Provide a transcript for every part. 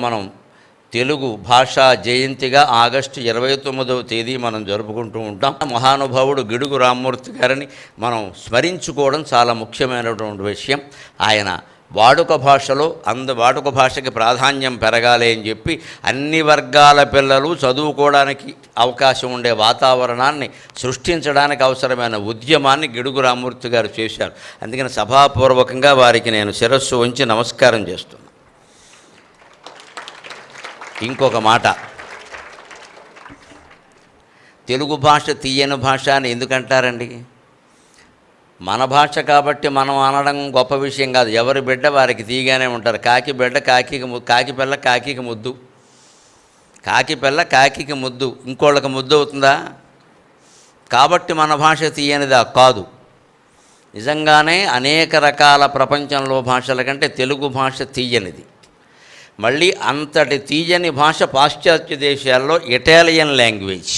మనం తెలుగు భాషా జయంతిగా ఆగస్టు 29వ తేదీ మనం జరుపుకుంటూ ఉంటాం. మహానుభావుడు గిడుగు రామ్మూర్తి గారిని మనం స్మరించుకోవడం చాలా ముఖ్యమైనటువంటి విషయం. ఆయన వాడుక భాషలో వాడుక భాషకి ప్రాధాన్యం పెరగాలి అని చెప్పి అన్ని వర్గాల పిల్లలు చదువుకోవడానికి అవకాశం ఉండే వాతావరణాన్ని సృష్టించడానికి అవసరమైన ఉద్యమాన్ని గిడుగు రామ్మూర్తి గారు చేశారు. అందుకని సభాపూర్వకంగా వారికి నేను శిరస్సు వంచి నమస్కారం చేస్తున్నాను. ఇంకొక మాట, తెలుగు భాష తీయని భాష అని ఎందుకంటారండి? మన భాష కాబట్టి మనం అనడం గొప్ప విషయం కాదు. ఎవరి బిడ్డ వారికి తీయగానే ఉంటారు. కాకి బిడ్డ కాకి పిల్ల కాకికి ముద్దు, కాకి పిల్ల కాకికి ముద్దు, ఇంకోళ్ళకి ముద్దు అవుతుందా? కాబట్టి మన భాష తీయనిదా? కాదు. నిజంగానే అనేక రకాల ప్రపంచంలో భాషల కంటే తెలుగు భాష తీయనిది. మళ్ళీ అంతటి తీయని భాష పాశ్చాత్య దేశాల్లో ఇటాలియన్ లాంగ్వేజ్.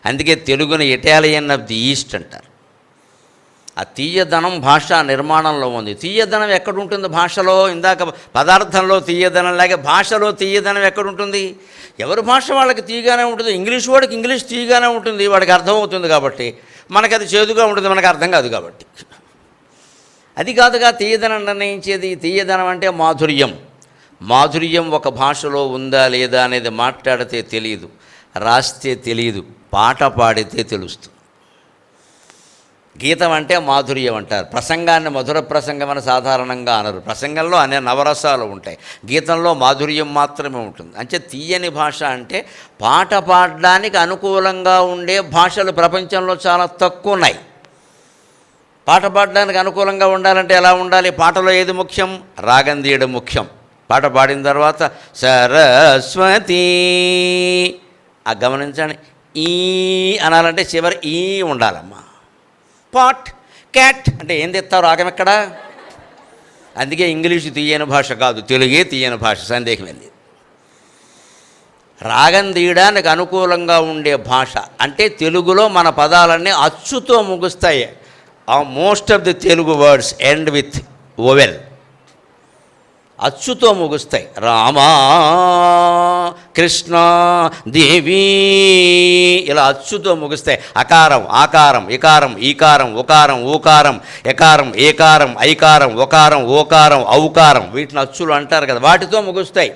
అందుకే తెలుగుని ఇటాలియన్ ఆఫ్ ది ఈస్ట్ అంటారు. ఆ తీయదనం భాషా నిర్మాణంలో ఉంది. తీయదనం ఎక్కడుంటుంది భాషలో? ఇందాక పదార్థంలో తీయదనం లాగే భాషలో తీయదనం ఎక్కడుంటుంది? ఎవరి భాష వాళ్ళకి తీయగానే ఉంటుంది. ఇంగ్లీష్ వాడికి ఇంగ్లీష్ తీయగానే ఉంటుంది, వాడికి అర్థమవుతుంది కాబట్టి. మనకు అది చేదుగా ఉంటుంది, మనకు అర్థం కాదు కాబట్టి. అది కాదుగా తీయదనం నిర్ణయించేది. తీయదనం అంటే మాధుర్యం. మాధుర్యం ఒక భాషలో ఉందా లేదా అనేది మాట్లాడితే తెలియదు, రాస్తే తెలియదు, పాట పాడితే తెలుస్తుంది. గీతం అంటే మాధుర్యం అంటారు. ప్రసంగాన్ని మధుర ప్రసంగం అని సాధారణంగా అనరు. ప్రసంగంలో అనే నవరసాలు ఉంటాయి, గీతంలో మాధుర్యం మాత్రమే ఉంటుంది. అంటే తీయని భాష అంటే పాట పాడడానికి అనుకూలంగా ఉండే భాషలు ప్రపంచంలో చాలా తక్కువ ఉన్నాయి. పాట పాడడానికి అనుకూలంగా ఉండాలంటే ఎలా ఉండాలి? పాటలో ఏది ముఖ్యం? రాగం తీయడం ముఖ్యం. పాట పాడిన తర్వాత సరస్వతి గమనించండి, ఈ అనాలంటే చివరి ఈ ఉండాలమ్మా. పాట్ క్యాట్ అంటే ఏం తెస్తారు? రాగం ఎక్కడ? అందుకే ఇంగ్లీషు తీయని భాష కాదు, తెలుగే తీయని భాష, సందేహం లేదు. రాగం తీయడానికి అనుకూలంగా ఉండే భాష అంటే తెలుగులో మన పదాలన్నీ అచ్చుతో ముగుస్తాయి. Most of the Telugu words end with vowel, అచ్చుతో ముగుస్తాయి. రామా కృష్ణ దేవి ఇలా అచ్చుతో ముగుస్తాయి. అకారం ఆకారం ఇకారం ఈకారం ఉకారం ఊకారం ఎకారం ఏకారం ఐకారం ఒకారం ఓకారం ఔకారం వీటిని అచ్చులు అంటారు కదా, వాటితో ముగుస్తాయి.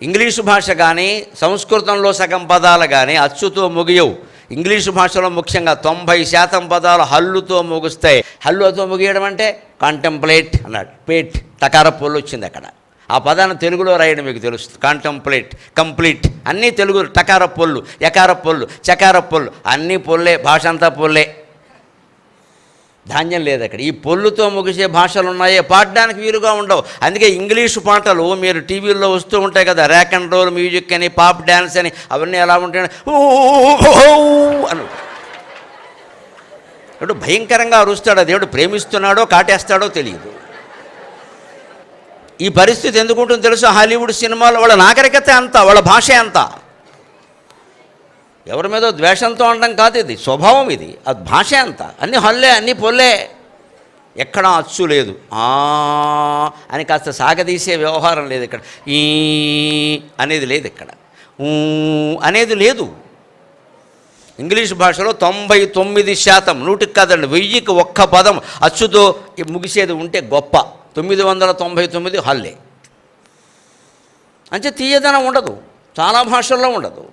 ఇంగ్లీషు భాష కానీ సంస్కృతంలో సగం పదాలు కానీ అచ్చుతో ముగియవు. ఇంగ్లీషు భాషలో ముఖ్యంగా 90% పదాలు హల్లుతో ముగుస్తాయి. హల్లుతో ముగియడం అంటే కాంటెంప్లేట్ అన్నాడు. పేట్ టకార పొల్లు వచ్చింది అక్కడ. ఆ పదాన్ని తెలుగులో రాయడం మీకు తెలుస్తుంది. కాంటెంప్లేట్, కంప్లీట్ అన్నీ తెలుగు. టకార పొల్లు, ఎకార పొల్లు, చకార పొల్లు అన్నీ పొల్లే. భాష అంతా పొల్లే, ధాన్యం లేదు అక్కడ. ఈ పొల్లుతో ముగిసే భాషలు ఉన్నాయే, పాడడానికి వీలుగా ఉండవు. అందుకే ఇంగ్లీషు పాటలు మీరు టీవీల్లో వస్తూ ఉంటాయి కదా, ర్యాక్ అండ్ రోల్ మ్యూజిక్ అని, పాప్ డ్యాన్స్ అని, అవన్నీ ఎలా ఉంటాయి అని దేవుడు భయంకరంగా అరుస్తాడు. దేవుడు ప్రేమిస్తున్నాడో కాటేస్తాడో తెలియదు. ఈ పరిస్థితి ఎందుకుంటుందో తెలుసు? హాలీవుడ్ సినిమాలో వాళ్ళ నాగరికత అంతా, వాళ్ళ భాష అంతా. ఎవరి మీద ద్వేషంతో అనడం కాదు, ఇది స్వభావం, ఇది అది భాష అంతా. అన్నీ హల్లే, అన్నీ పొల్లే, ఎక్కడా అచ్చు లేదు. అని కాస్త సాగదీసే వ్యవహారం లేదు ఇక్కడ. ఈ అనేది లేదు ఇక్కడ, అనేది లేదు. ఇంగ్లీష్ భాషలో 99%, 100కి కాదండి, 1000కి ఒక్క పదం అచ్చుతో ముగిసేది ఉంటే గొప్ప. 999 హల్లే. అంటే తీయదనం ఉండదు, చాలా భాషల్లో ఉండదు.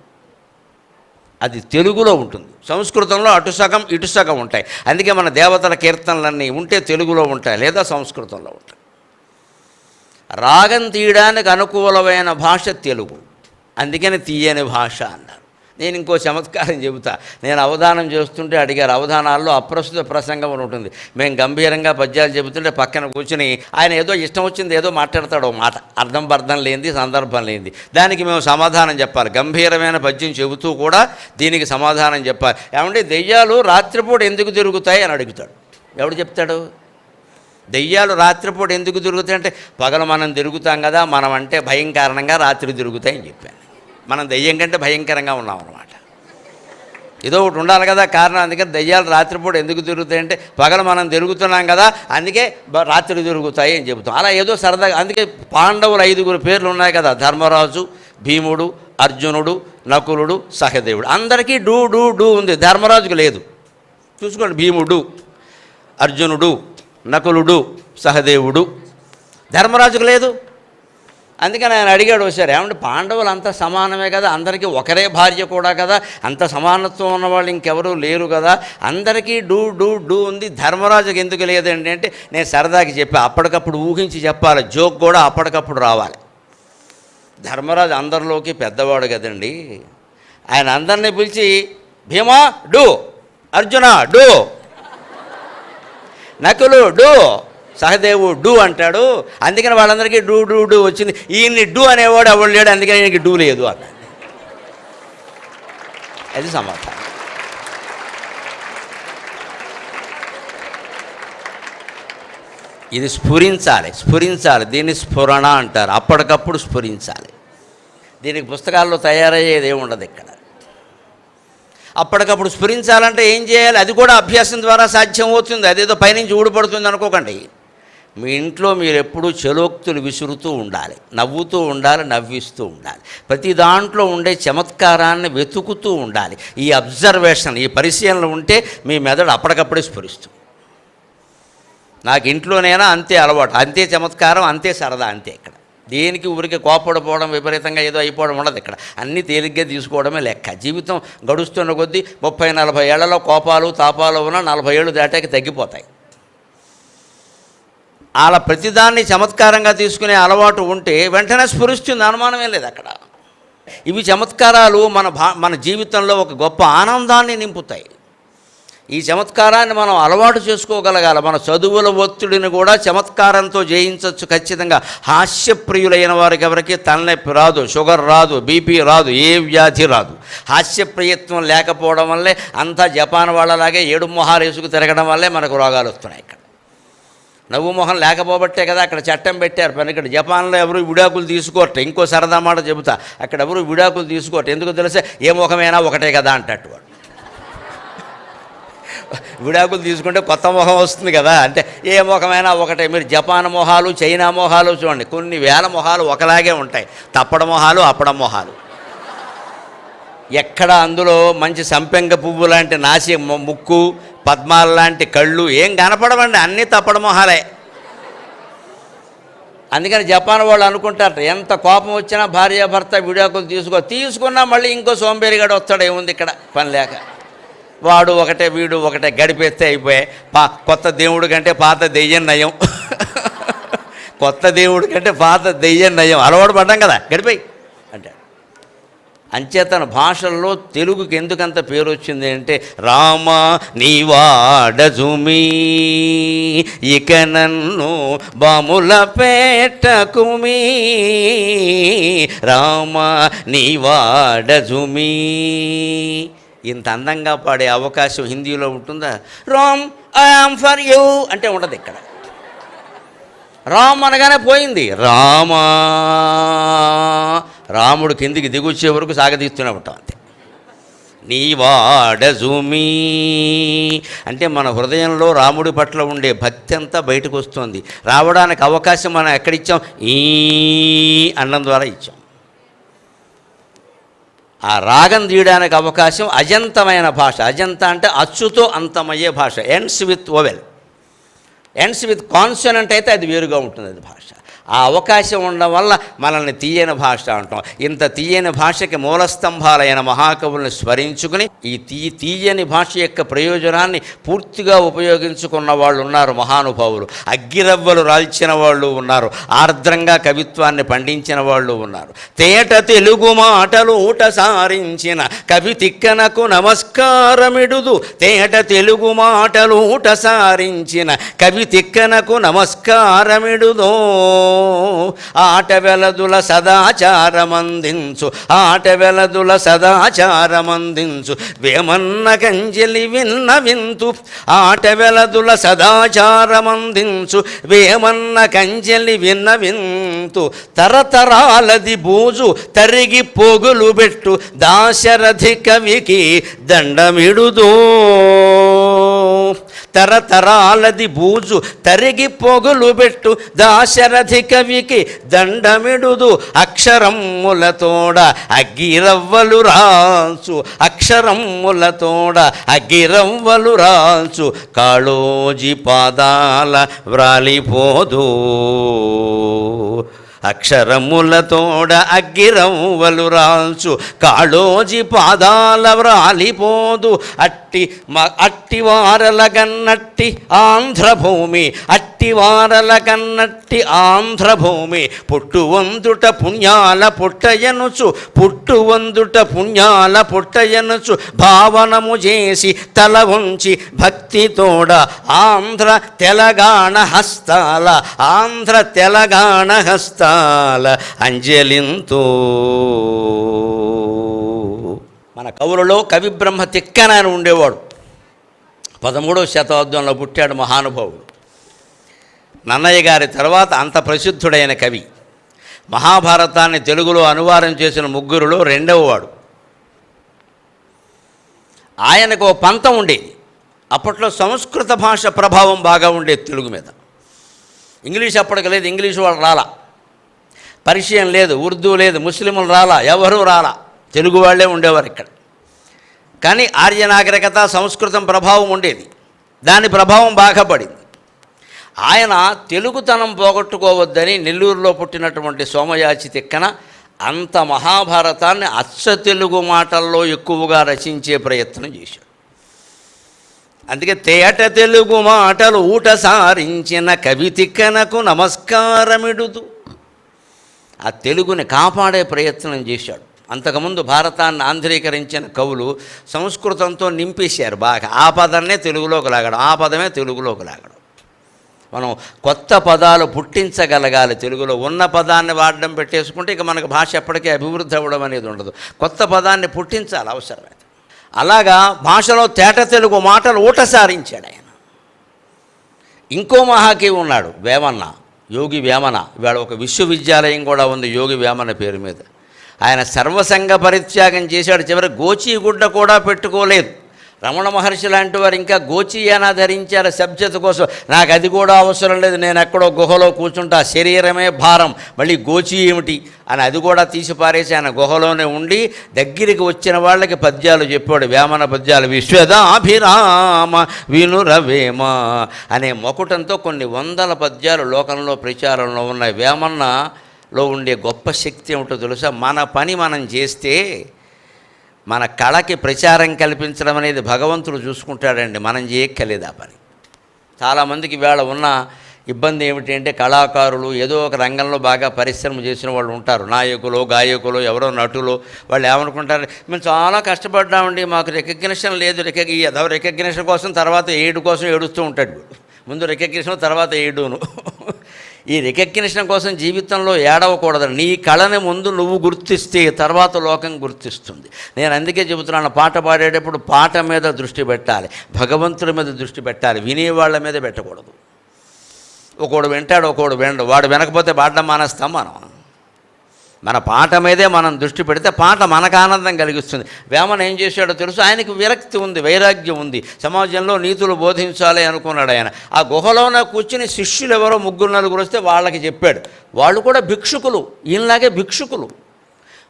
అది తెలుగులో ఉంటుంది. సంస్కృతంలో అటు సగం ఇటు సగం ఉంటాయి. అందుకే మన దేవతల కీర్తనలన్నీ ఉంటే తెలుగులో ఉంటాయి, లేదా సంస్కృతంలో ఉంటాయి. రాగం తీయడానికి అనుకూలమైన భాష తెలుగు, అందుకని తీయని భాష అన్నారు. నేను ఇంకో చమత్కారం చెబుతా. నేను అవధానం చేస్తుంటే అడిగారు, అవధానాల్లో అప్రస్తుత ప్రసంగం అని ఉంటుంది. మేము గంభీరంగా పద్యాలు చెబుతుంటే పక్కన కూర్చుని ఆయన ఏదో ఇష్టం వచ్చింది ఏదో మాట్లాడతాడు, మాట అర్థం లేనిది, సందర్భం లేనిది. దానికి మేము సమాధానం చెప్పాలి. గంభీరమైన పద్యం చెబుతూ కూడా దీనికి సమాధానం చెప్పాలి. ఏమంటే దెయ్యాలు రాత్రిపూట ఎందుకు తిరుగుతాయి అని అడుగుతాడు. ఎవడు చెప్తాడు? దెయ్యాలు రాత్రిపూట ఎందుకు తిరుగుతాయి అంటే, పగలు మనం తిరుగుతాం కదా, మనం అంటే భయం కారణంగా రాత్రి తిరుగుతాయని చెప్పాను. మనం దెయ్యం కంటే భయంకరంగా ఉన్నాం అన్నమాట. ఏదో ఒకటి ఉండాలి కదా కారణం. అందుకని దయ్యాలు రాత్రిపూట ఎందుకు తిరుగుతాయంటే పగల మనం తిరుగుతున్నాం కదా, అందుకే రాత్రి తిరుగుతాయి అని చెబుతాం. అలా ఏదో సరదాగా. అందుకే పాండవులు 5 పేర్లు ఉన్నాయి కదా, ధర్మరాజు, భీముడు, అర్జునుడు, నకులుడు, సహదేవుడు. అందరికీ డూ డూ డూ ఉంది, ధర్మరాజుకు లేదు. చూసుకోండి, భీముడు, అర్జునుడు, నకులుడు, సహదేవుడు. ధర్మరాజుకు లేదు. అందుకని ఆయన అడిగాడు ఒకసారి, ఏమంటే పాండవులు అంతా సమానమే కదా, అందరికీ ఒకరే భార్య కూడా కదా, అంత సమానత్వం ఉన్నవాళ్ళు ఇంకెవరూ లేరు కదా, అందరికీ డూ డూ డూ ఉంది, ధర్మరాజుకి ఎందుకు లేదండి అంటే నేను సరదాకి చెప్పా. అప్పటికప్పుడు ఊహించి చెప్పాలి, జోక్ కూడా అప్పటికప్పుడు రావాలి. ధర్మరాజు అందరిలోకి పెద్దవాడు కదండి, ఆయన అందరినీ పిలిచి భీమా డూ, అర్జున డూ, నకులు డూ, సహదేవు డూ అంటాడు. అందుకని వాళ్ళందరికీ డూ డూ డూ వచ్చింది. ఈయన్ని డూ అనేవాడు ఎవడు లేడు, అందుకని ఈయనకి డూ లేదు అన్నాడు. అది సమాధానం. ఇది స్ఫురించాలి. దీన్ని స్ఫురణ అంటారు. అప్పటికప్పుడు స్ఫురించాలి. దీనికి పుస్తకాల్లో తయారయ్యేది ఏమి ఉండదు ఇక్కడ. అప్పటికప్పుడు స్ఫురించాలంటే ఏం చేయాలి? అది కూడా అభ్యాసం ద్వారా సాధ్యం అవుతుంది. అదేదో పైనుంచి ఊడిపడుతుంది అనుకోకండి. మీ ఇంట్లో మీరు ఎప్పుడూ చలోక్తులు విసురుతూ ఉండాలి, నవ్వుతూ ఉండాలి, నవ్విస్తూ ఉండాలి. ప్రతి దాంట్లో ఉండే చమత్కారాన్ని వెతుకుతూ ఉండాలి. ఈ అబ్జర్వేషన్, ఈ పరిశీలన ఉంటే మీ మెదడు అప్పటికప్పుడే స్ఫురిస్తుంది. నాకు ఇంట్లోనైనా అంతే అలవాటు, అంతే చమత్కారం, అంతే సరదా, అంతే. ఇక్కడ దేనికి ఊరికి కోపడిపోవడం, విపరీతంగా ఏదో అయిపోవడం ఉండదు. ఇక్కడ అన్నీ తేలిగ్గా తీసుకోవడమే లెక్క. జీవితం గడుస్తున్న కొద్దీ 30-40 ఏళ్లలో కోపాలు తాపాలు ఉన్న 40 ఏళ్ళు దాటాక తగ్గిపోతాయి. అలా ప్రతిదాన్ని చమత్కారంగా తీసుకునే అలవాటు ఉంటే వెంటనే స్ఫురిస్తుంది, అనుమానమే లేదు అక్కడ. ఇవి చమత్కారాలు మన జీవితంలో ఒక గొప్ప ఆనందాన్ని నింపుతాయి. ఈ చమత్కారాన్ని మనం అలవాటు చేసుకోగలగాలి. మన చదువుల ఒత్తిడిని కూడా చమత్కారంతో జయించవచ్చు ఖచ్చితంగా. హాస్యప్రియులైన వారికి ఎవరికి తలనొప్పి రాదు, షుగర్ రాదు, బీపీ రాదు, ఏ వ్యాధి రాదు. హాస్యప్రియత్వం లేకపోవడం వల్లే అంతా జపాన్ వాళ్ళలాగే 7 మొహాలు వేసుకు తిరగడం వల్లే మనకు రోగాలు వస్తున్నాయి. ఇక్కడ నవ్వు మొహం లేకపోబట్టే కదా అక్కడ చట్టం పెట్టారు. పని ఇక్కడ జపాన్లో ఎవరు విడాకులు తీసుకోరట. ఇంకో సరదా మాట చెబుతా, అక్కడ ఎవరు విడాకులు తీసుకోరట. ఎందుకు తెలిసే? ఏ ముఖమైనా ఒకటే కదా అంటట్టు వాడు. విడాకులు తీసుకుంటే కొత్త మొహం వస్తుంది కదా, అంటే ఏ ముఖమైనా ఒకటే. మీరు జపాన్ మొహాలు, చైనా మొహాలు చూడండి, కొన్ని వేల మొహాలు ఒకలాగే ఉంటాయి. తప్పడ మొహాలు, అప్పడ మొహాలు. ఎక్కడ అందులో మంచి సంపెంగ పువ్వు లాంటి నాసి ముక్కు, పద్మాల లాంటి కళ్ళు ఏం కనపడవండి, అన్నీ తప్పడ మొహాలే. అందుకని జపాన్ వాళ్ళు అనుకుంటారట, ఎంత కోపం వచ్చినా భార్యాభర్త విడాకులు తీసుకున్నా మళ్ళీ ఇంకో సోంబేరిగాడు వస్తాడు. ఏముంది ఇక్కడ పని లేక, వాడు ఒకటే వీడు ఒకటే, గడిపేస్తే అయిపోయాయి. కొత్త దేవుడి కంటే పాత దెయ్యం నయం. కొత్త దేవుడి కంటే పాత దెయ్యం నయం. అలవాటు పడ్డాం కదా, గడిపోయి అంటే. అంచేతన భాషల్లో తెలుగుకి ఎందుకంత పేరు వచ్చింది అంటే, రామ నీవాడజుమీ ఇక నన్ను బాముల పెట్టకుమీ, రామ నీవాడజుమీ. ఇంత అందంగా పాడే అవకాశం హిందీలో ఉంటుందా? Ram I am for you అంటే ఉండదు ఇక్కడ. రామ్ అనగానే పోయింది. రాముడు కిందికి దిగొచ్చే వరకు సాగదీస్తూనే ఉంటాం అంతే. నీవాడజుమీ అంటే మన హృదయంలో రాముడి పట్ల ఉండే భక్తి అంతా బయటకు వస్తుంది. రావడానికి అవకాశం మనం ఎక్కడిచ్చాం? ఈ అన్నం ద్వారా ఇచ్చాం. ఆ రాగం తీయడానికి అవకాశం అజంతమైన భాష. అజంత అంటే అచ్చుతో అంతమయ్యే భాష. Ends with vowel, ends with consonant అయితే అది వేరుగా ఉంటుంది అది భాష. ఆ అవకాశం ఉండడం వల్ల మనల్ని తీయని భాష అంటాం. ఇంత తీయని భాషకి మూలస్తంభాలైన మహాకవుల్ని స్మరించుకుని ఈ తీయని భాష యొక్క ప్రయోజనాన్ని పూర్తిగా ఉపయోగించుకున్న వాళ్ళు ఉన్నారు మహానుభావులు. అగ్గిరవ్వలు రాల్చిన వాళ్ళు ఉన్నారు, ఆర్ద్రంగా కవిత్వాన్ని పండించిన వాళ్ళు ఉన్నారు. తేట తెలుగు మాటలు ఊట సారించిన కవి తిక్కనకు నమస్కారమిడుదు. తేట తెలుగు మాటలు ఊట సారించిన కవి తిక్కనకు నమస్కారమిడుదో. ఆటవెలదుల సదాచారమందించు ఆటవెలదుల సదాచారమందించు వేమన్న కంజలి విన్నవింతు ఆటవెలదుల సదాచారమందించు వేమన్న కంజలి విన్నవింతు తరతరాలది బూజు తరిగి పోగులు పెట్టు దాశరథి కవికి దండమిడుదో తరతరాలది బూజు తరిగి పొగులు పెట్టు దాశరథి కవికి దండమిడుదు అక్షరమ్ములతోడ అగ్గిరవ్వలు రాల్చు అక్షరమ్ములతోడ అగ్గిరవ్వలు రాల్చు కాళోజి పాదాల వ్రాలిపోదు అక్షరములతోడ అగ్గిరవ్వలు రాల్చు కాళోజి పాదాల వ్రాలిపోదు అట్టివారల గన్నట్టి ఆంధ్రభూమి అట్టివారల గన్నట్టి ఆంధ్రభూమి పుట్టువందుట పుణ్యాల పుట్టయనుచు పుట్టువందుట పుణ్యాల పుట్టయనుచు భావనము చేసి తల ఉంచి భక్తితోడ ఆంధ్ర తెలంగాణ హస్తాల ఆంధ్ర తెలంగాణ హస్తాల అంజలింతో. మన కవులలో కవిబ్రహ్మ తిక్కన అని ఉండేవాడు. 13వ శతాబ్దంలో పుట్టాడు మహానుభావుడు. నన్నయ్య గారి తర్వాత అంత ప్రసిద్ధుడైన కవి. మహాభారతాన్ని తెలుగులో అనువాదం చేసిన ముగ్గురులో రెండవ వాడు. ఆయనకు ఓ పంతం ఉండేది. అప్పట్లో సంస్కృత భాష ప్రభావం బాగా ఉండేది తెలుగు మీద. ఇంగ్లీష్ అప్పటికి లేదు, ఇంగ్లీష్ వాళ్ళు రాలా, పర్షియన్ లేదు, ఉర్దూ లేదు, ముస్లింలు రాలా, ఎవరూ రాలా, తెలుగు వాళ్ళే ఉండేవారు ఇక్కడ. కానీ ఆర్య నాగరికత సంస్కృతం ప్రభావం ఉండేది, దాని ప్రభావం బాగా పడింది. ఆయన తెలుగుతనం పోగొట్టుకోవద్దని నెల్లూరులో పుట్టినటువంటి సోమయాజి తిక్కన అంత మహాభారతాన్ని అచ్చ తెలుగు మాటల్లో ఎక్కువగా రచించే ప్రయత్నం చేశాడు. అందుకే తేట తెలుగు మాటలు ఊట సారించిన కవి తిక్కనకు నమస్కారమిడుదు. ఆ తెలుగుని కాపాడే ప్రయత్నం చేశాడు. అంతకుముందు భారతాన్ని ఆంధ్రీకరించిన కవులు సంస్కృతంతో నింపేశారు బాగా. ఆ పదాన్నే తెలుగులోకి లాగడం, ఆ పదమే తెలుగులోకి లాగడం. మనం కొత్త పదాలు పుట్టించగలగాలి. తెలుగులో ఉన్న పదాన్ని వాడడం పెట్టేసుకుంటే ఇక మనకు భాష ఎప్పటికీ అభివృద్ధి అవ్వడం అనేది ఉండదు. కొత్త పదాన్ని పుట్టించాలి అవసరమైతే. అలాగా భాషలో తేట తెలుగు మాటలు ఊట సారించాడు ఆయన. ఇంకో మహాకవి ఉన్నాడు, వేమన్న, యోగి వేమన. ఇవాళ ఒక విశ్వవిద్యాలయం కూడా ఉంది యోగి వేమన పేరు మీద. ఆయన సర్వసంగ పరిత్యాగం చేశాడు. చివరి గోచీగుడ్డ కూడా పెట్టుకోలేదు. రమణ మహర్షి లాంటి వారు ఇంకా గోచీయానా ధరించారు సభ్యత కోసం. నాకు అది కూడా అవసరం లేదు, నేను ఎక్కడో గుహలో కూర్చుంటా, శరీరమే భారం, మళ్ళీ గోచీ ఏమిటి అని అది కూడా తీసి పారేసి ఆయన గుహలోనే ఉండి దగ్గరికి వచ్చిన వాళ్ళకి పద్యాలు చెప్పాడు. వేమన పద్యాలు విశ్వదాభిరామ వినురవేమ అనే మొకుటంతో కొన్ని వందల పద్యాలు లోకంలో ప్రచారంలో ఉన్నాయి. వేమన్నలో ఉండే గొప్ప శక్తి ఏమిటో తెలుసా? మన పని మనం చేస్తే మన కళకి ప్రచారం కల్పించడం అనేది భగవంతుడు చూసుకుంటాడండి, మనం చేయక్కర్లేదు ఆ పని. చాలామందికి వేళ ఉన్న ఇబ్బంది ఏమిటి అంటే కళాకారులు ఏదో ఒక రంగంలో బాగా పరిశ్రమ చేసిన వాళ్ళు ఉంటారు, నాయకులు, గాయకులు, ఎవరో నటులు. వాళ్ళు ఏమనుకుంటారు, మేము చాలా కష్టపడ్డామండి, మాకు రికగ్నిషన్ లేదు. రికగ్నిషన్ కోసం తర్వాత ఏడు కోసం ఏడుస్తూ ఉంటాడు. ముందు రికగ్నిషన్, తర్వాత ఏడును. ఈ రికగ్నిషన్ కోసం జీవితంలో ఏడవకూడదు. నీ కళని ముందు నువ్వు గుర్తిస్తే తర్వాత లోకం గుర్తిస్తుంది. నేను అందుకే చెబుతున్నాను, పాట పాడేటప్పుడు పాట మీద దృష్టి పెట్టాలి, భగవంతుడి మీద దృష్టి పెట్టాలి, వినేవాళ్ళ మీద పెట్టకూడదు. ఒకడు వింటాడు, ఒకడు వినడు. వాడు వినకపోతే పాడడం మానేస్తాం మనం. మన పాట మీదే మనం దృష్టి పెడితే పాట మనకు ఆనందం కలిగిస్తుంది. వేమన ఏం చేశాడో తెలుసు? ఆయనకు విరక్తి ఉంది, వైరాగ్యం ఉంది, సమాజంలో నీతులు బోధించాలి అనుకున్నాడు ఆయన. ఆ గుహలోనే కూర్చుని శిష్యులు ఎవరో 3-4 వస్తే వాళ్ళకి చెప్పాడు. వాళ్ళు కూడా భిక్షుకులు, ఈయనలాగే భిక్షుకులు,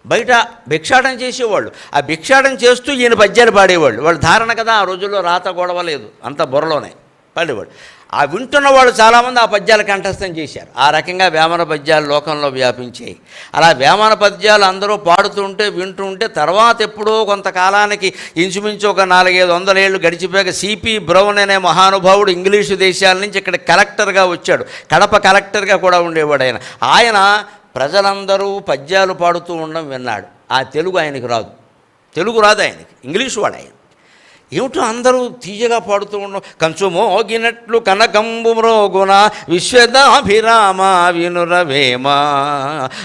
బయట భిక్షాటం చేసేవాళ్ళు. ఆ భిక్షాటం చేస్తూ ఈయన పద్యాలు పాడేవాళ్ళు. వాళ్ళు ధారణ కదా, ఆ రోజుల్లో రాత గొడవ లేదు, అంత బుర్రలోనే పాడేవాళ్ళు. ఆ వింటున్న వాళ్ళు చాలామంది ఆ పద్యాలు కంఠస్థం చేశారు. ఆ రకంగా వేమన పద్యాలు లోకంలో వ్యాపించాయి. అలా వేమన పద్యాలు అందరూ పాడుతుంటే వింటుంటే తర్వాత ఎప్పుడో కొంతకాలానికి ఇంచుమించు ఒక 400-500 ఏళ్ళు గడిచిపోయాక సిపి బ్రౌన్ అనే మహానుభావుడు ఇంగ్లీషు దేశాల నుంచి ఇక్కడ కలెక్టర్గా వచ్చాడు. కడప కలెక్టర్గా కూడా ఉండేవాడు ఆయన. ఆయన ప్రజలందరూ పద్యాలు పాడుతూ ఉండడం విన్నాడు. ఆ తెలుగు ఆయనకు రాదు, తెలుగు రాదు ఆయనకి, ఇంగ్లీషు వాడు ఆయన. ఏమిటో అందరూ తీయగా పాడుతూ ఉండడం. కంచు మోగినట్లు కనకంబు మ్రోగున విశ్వదాభిరామ వినురవేమ,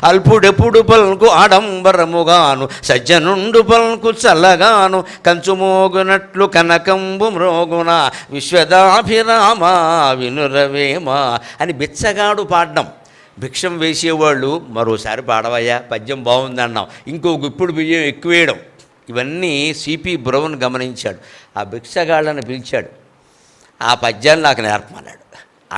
అల్పుడెప్పుడు పల్కు ఆడంబరముగాను సజ్జనుండు పల్కు చల్లగాను, కంచు మోగినట్లు కనకంబు మ్రోగున విశ్వదాభిరామ వినురవేమ అని బిచ్చగాడు పాడడం. భిక్షం వేసేవాళ్ళు మరోసారి పాడవయ్యా పద్యం బాగుందన్నాం, ఇంకో గుప్పుడు బియ్యం ఎక్కువేయడం. ఇవన్నీ సిపి బ్రౌన్ గమనించాడు. ఆ భిక్షగాళ్ళని పిలిచాడు, ఆ పద్యాలు నాకు నేర్పమన్నాడు.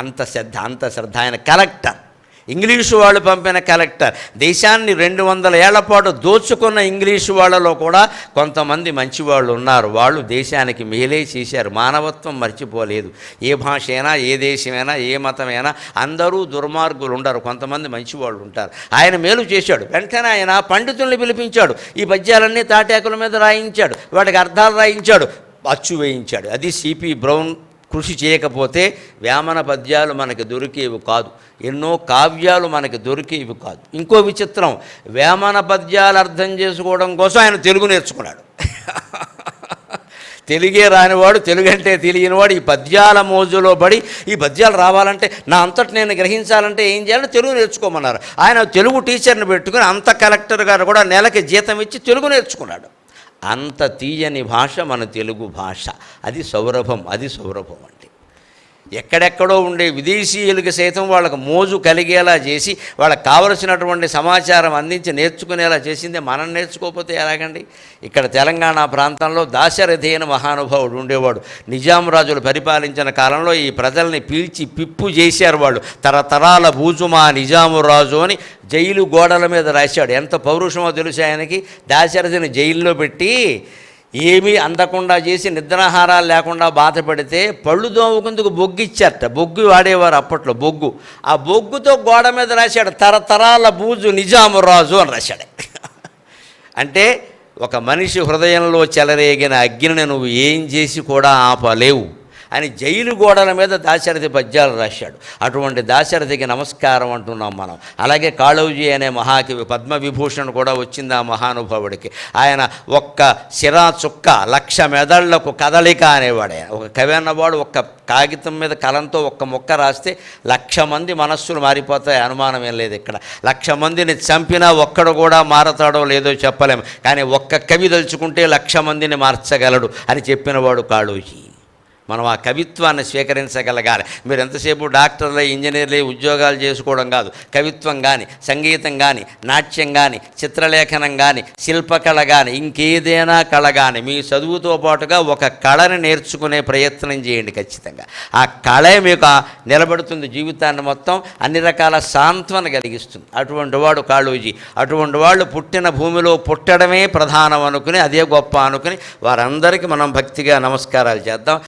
అంత శ్రద్ధ ఆయన కలెక్టర్, ఇంగ్లీషు వాళ్ళు పంపిన కలెక్టర్. దేశాన్ని 200 ఏళ్ల పాటు దోచుకున్న ఇంగ్లీషు వాళ్ళలో కూడా కొంతమంది మంచివాళ్ళు ఉన్నారు. వాళ్ళు దేశానికి మేలే చేశారు, మానవత్వం మర్చిపోలేదు. ఏ భాష అయినా, ఏ దేశమైనా, ఏ మతమైనా అందరూ దుర్మార్గులు ఉండరు, కొంతమంది మంచివాళ్ళు ఉంటారు. ఆయన మేలు చేశాడు. వెంటనే ఆయన పండితుల్ని పిలిపించాడు, ఈ పద్యాలన్నీ తాటాకుల మీద రాయించాడు, వాటికి అర్థాలు రాయించాడు, అచ్చు వేయించాడు. అది సిపి బ్రౌన్ కృషి చేయకపోతే వేమన పద్యాలు మనకి దొరికేవి కాదు, ఎన్నో కావ్యాలు మనకి దొరికేవి కాదు. ఇంకో విచిత్రం, వేమన పద్యాలు అర్థం చేసుకోవడం కోసం ఆయన తెలుగు నేర్చుకున్నాడు. తెలుగే రానివాడు, తెలుగు అంటే తెలియనివాడు ఈ పద్యాల మోజులో పడి, ఈ పద్యాలు రావాలంటే నా అంతటి నేను గ్రహించాలంటే ఏం చేయాలని తెలుగు నేర్చుకోమన్నారు. ఆయన తెలుగు టీచర్ని పెట్టుకుని అంత కలెక్టర్ గారు కూడా నెలకి జీతం ఇచ్చి తెలుగు నేర్చుకున్నాడు. అంత తీయని భాష మన తెలుగు భాష. అది సౌరభం, అది సౌరభం అంటే. ఎక్కడెక్కడో ఉండే విదేశీయులకి సైతం వాళ్ళకు మోజు కలిగేలా చేసి, వాళ్ళకి కావలసినటువంటి సమాచారం అందించి నేర్చుకునేలా చేసిందే. మనం నేర్చుకోకపోతే ఎలాగండి? ఇక్కడ తెలంగాణ ప్రాంతంలో దాశరథి అయిన మహానుభావుడు ఉండేవాడు. నిజాం రాజులు పరిపాలించిన కాలంలో ఈ ప్రజల్ని పీల్చి పిప్పు చేశారు వాళ్ళు. తరతరాల బూజుమా నిజాము రాజు అని జైలు గోడల మీద రాశాడు. ఎంత పౌరుషమో తెలుసు ఆయనకి. దాశరథిని జైల్లో పెట్టి ఏమీ అందకుండా చేసి నిద్రాహారాలు లేకుండా బాధ పెడితే పళ్ళు దోముకుందుకు బొగ్గు ఇచ్చారట. బొగ్గు వాడేవారు అప్పట్లో, బొగ్గు. ఆ బొగ్గుతో గోడ మీద రాశాడు తరతరాల బూజు నిజాము రాజు అని రాశాడు. అంటే ఒక మనిషి హృదయంలో చెలరేగిన అగ్నిని నువ్వు ఏం చేసి కూడా ఆపలేవు అని జైలు గోడల మీద దాశరథి పద్యాలు రాశాడు. అటువంటి దాశరథికి నమస్కారం అంటున్నాం మనం. అలాగే కాళోజీ అనే మహాకవి, పద్మవిభూషణ్ కూడా వచ్చింది ఆ మహానుభావుడికి. ఆయన ఒక్క సిరా చుక్క 1,00,000 మెదళ్లకు కదలిక అనేవాడు. ఆయన ఒక కవి అన్నవాడు ఒక్క కాగితం మీద కలంతో ఒక్క మొక్క రాస్తే 1,00,000 మంది మనస్సులు మారిపోతాయి, అనుమానం ఏం లేదు. ఇక్కడ 1,00,000 మందిని చంపినా ఒక్కడు కూడా మారతాడో లేదో చెప్పలేము, కానీ ఒక్క కవి తలుచుకుంటే 1,00,000 మందిని మార్చగలడు అని చెప్పినవాడు కాళోజీ. మనం ఆ కవిత్వాన్ని స్వీకరించగలగాలి. మీరు ఎంతసేపు డాక్టర్లే, ఇంజనీర్లే ఉద్యోగాలు చేసుకోవడం కాదు. కవిత్వం కానీ, సంగీతం కానీ, నాట్యం కానీ, చిత్రలేఖనం కానీ, శిల్పకళ కానీ, ఇంకేదైనా కళ కానీ మీ చదువుతో పాటుగా ఒక కళని నేర్చుకునే ప్రయత్నం చేయండి ఖచ్చితంగా. ఆ కళే మీకు నిలబడుతుంది జీవితాన్ని మొత్తం, అన్ని రకాల సాంత్వన కలిగిస్తుంది. అటువంటి వాడు కాళోజీ. అటువంటి వాళ్ళు పుట్టిన భూమిలో పుట్టడమే ప్రధానం అనుకుని, అదే గొప్ప అనుకుని వారందరికీ మనం భక్తిగా నమస్కారాలు చేద్దాం.